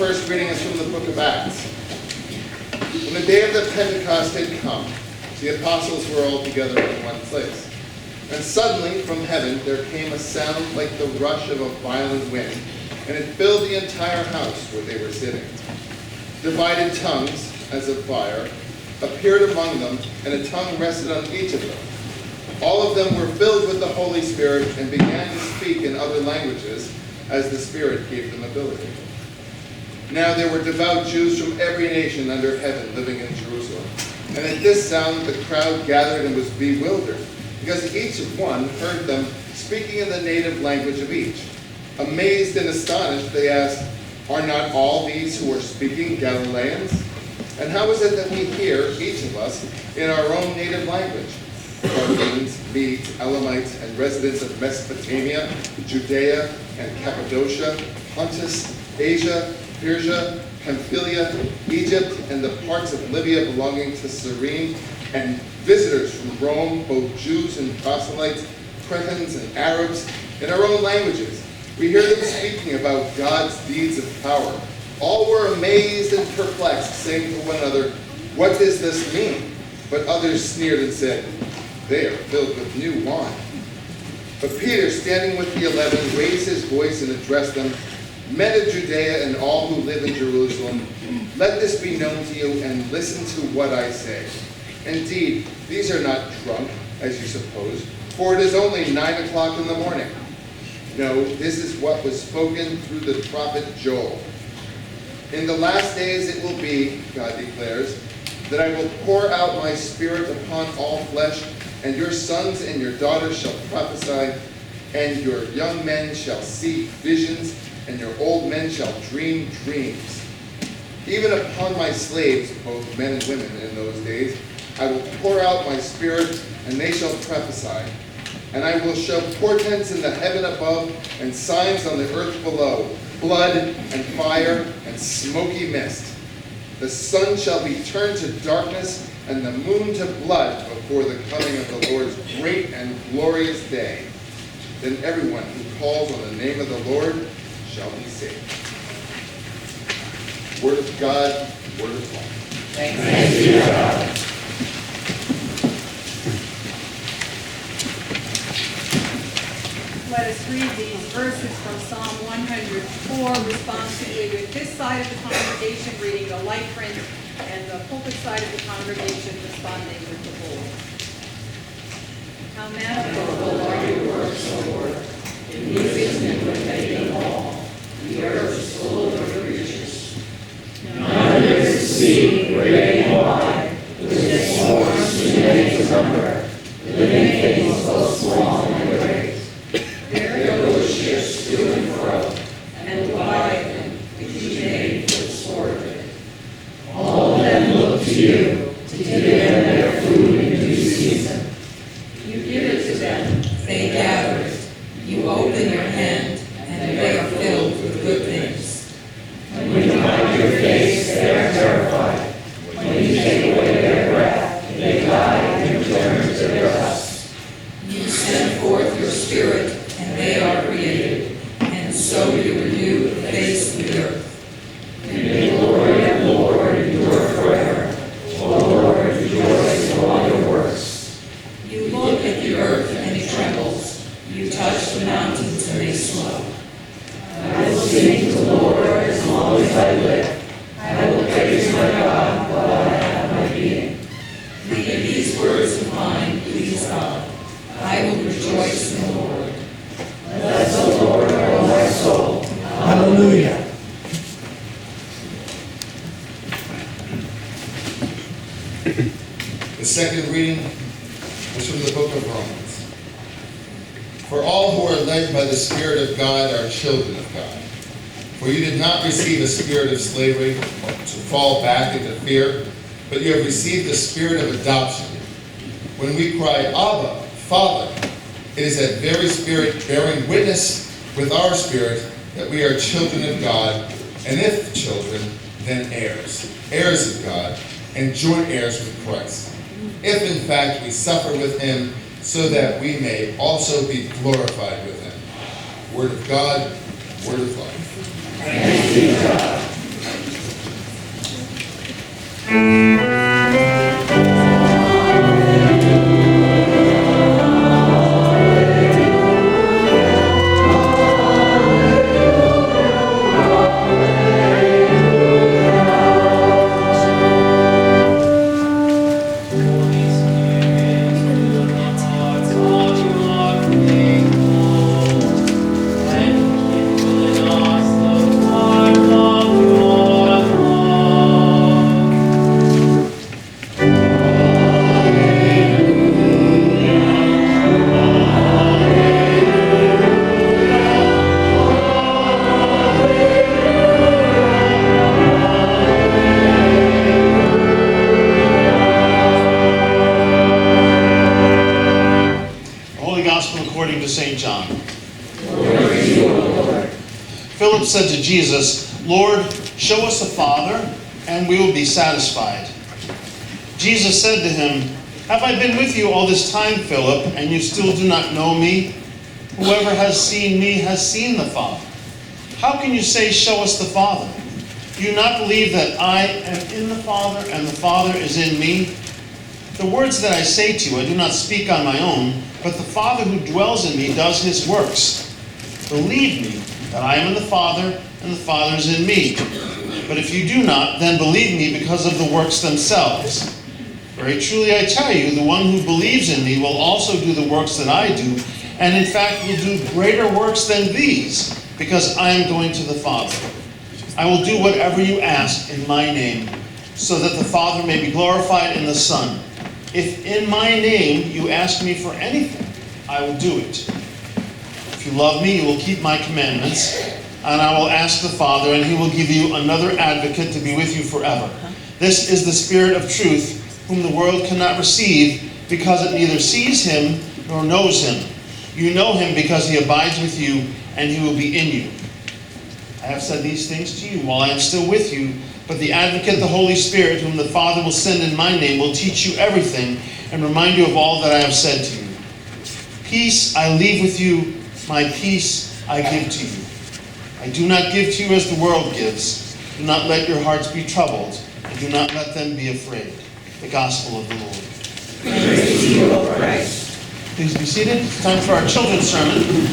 first reading is from the book of Acts. When the day of the Pentecost had come, the apostles were all together in one place. And suddenly from heaven there came a sound like the rush of a violent wind, and it filled the entire house where they were sitting. Divided tongues, as of fire, appeared among them, and a tongue rested on each of them. All of them were filled with the Holy Spirit and began to speak in other languages as the Spirit gave them ability. Now there were devout Jews from every nation under heaven living in Jerusalem. And at this sound the crowd gathered and was bewildered, because each one heard them speaking in the native language of each. Amazed and astonished, they asked, "Are not all these who are speaking Galileans? And how is it that we hear, each of us, in our own native language? Parthians, Medes, Elamites, and residents of Mesopotamia, Judea and Cappadocia, Pontus, Asia, Persia, Pamphylia, Egypt, and the parts of Libya belonging to Cyrene, and visitors from Rome, both Jews and proselytes, Cretans and Arabs, in our own languages. We hear them speaking about God's deeds of power." All were amazed and perplexed, saying to one another, "What does this mean?" But others sneered and said, "They are filled with new wine." But Peter, standing with the 11, raised his voice and addressed them, "Men of Judea and all who live in Jerusalem, let this be known to you, and listen to what I say. Indeed, these are not drunk, as you suppose, for it is only 9 o'clock in the morning. No, this is what was spoken through the prophet Joel. In the last days it will be, God declares, that I will pour out my Spirit upon all flesh, and your sons and your daughters shall prophesy, and your young men shall see visions, and your old men shall dream dreams. Even upon my slaves, both men and women, in those days, I will pour out my Spirit, and they shall prophesy. And I will show portents in the heaven above, and signs on the earth below, blood and fire and smoky mist. The sun shall be turned to darkness, and the moon to blood before the coming of the Lord's great and glorious day. Then everyone who calls on the name of the Lord shall be saved." Word of God, word of life. Thanks be to God. Let us read these verses from Psalm 104 responsively with this side of the congregation reading the light print and the pulpit side of the congregation responding with the bold. How manifold are your works, O Lord! In wisdom you made them all. The earth is full of your creatures. None is the sea, great and wide, with its forms too many to number, living things both small and great. There go ships to and fro, and Leviathan, which you made for the sport of it. All of them look to you, to give them their food in due season. You give it to them, they gather it. You open your hand, and they are filled with good things. When you hide your face, they are terrified. When you take away their breath, they die and return to their dust. You send forth your Spirit, and they are created, and so you renew the face of the earth. And the glory of the Lord endure forever. O Lord, rejoice in all your works. You look at the earth, and it trembles. You touch the mountains, and they slow. I will sing to the Lord as long as I live. I will praise my God while I have my being. May these words of mine please God. I will rejoice in the Lord. Bless the Lord, O my soul. Hallelujah. The second reading is from the book of Romans. For all who are led by the Spirit of God are children of God. For you did not receive a spirit of slavery to fall back into fear, but you have received the Spirit of adoption. When we cry, Abba, Father, it is that very Spirit bearing witness with our spirit that we are children of God, and if children, then heirs, heirs of God, and joint heirs with Christ. If in fact we suffer with him, so that we may also be glorified with him. Word of God, word of life. Thanks be to God. Philip said to Jesus, "Lord, show us the Father, and we will be satisfied." Jesus said to him, "Have I been with you all this time, Philip, and you still do not know me? Whoever has seen me has seen the Father. How can you say, 'Show us the Father'? Do you not believe that I am in the Father, and the Father is in me? The words that I say to you, I do not speak on my own, but the Father who dwells in me does his works. Believe me that I am in the Father, and the Father is in me. But if you do not, then believe me because of the works themselves. Very truly I tell you, the one who believes in me will also do the works that I do, and in fact will do greater works than these, because I am going to the Father. I will do whatever you ask in my name, so that the Father may be glorified in the Son. If in my name you ask me for anything, I will do it. If you love me, you will keep my commandments, and I will ask the Father, and he will give you another advocate to be with you forever. This is the Spirit of truth, whom the world cannot receive, because it neither sees him nor knows him. You know him because he abides with you, and he will be in you. I have said these things to you while I am still with you, but the Advocate, the Holy Spirit, whom the Father will send in my name, will teach you everything and remind you of all that I have said to you. Peace I leave with you, my peace I give to you. I do not give to you as the world gives. Do not let your hearts be troubled, and do not let them be afraid. The Gospel of the Lord. Praise to you, O Christ. Please be seated. It's time for our children's sermon.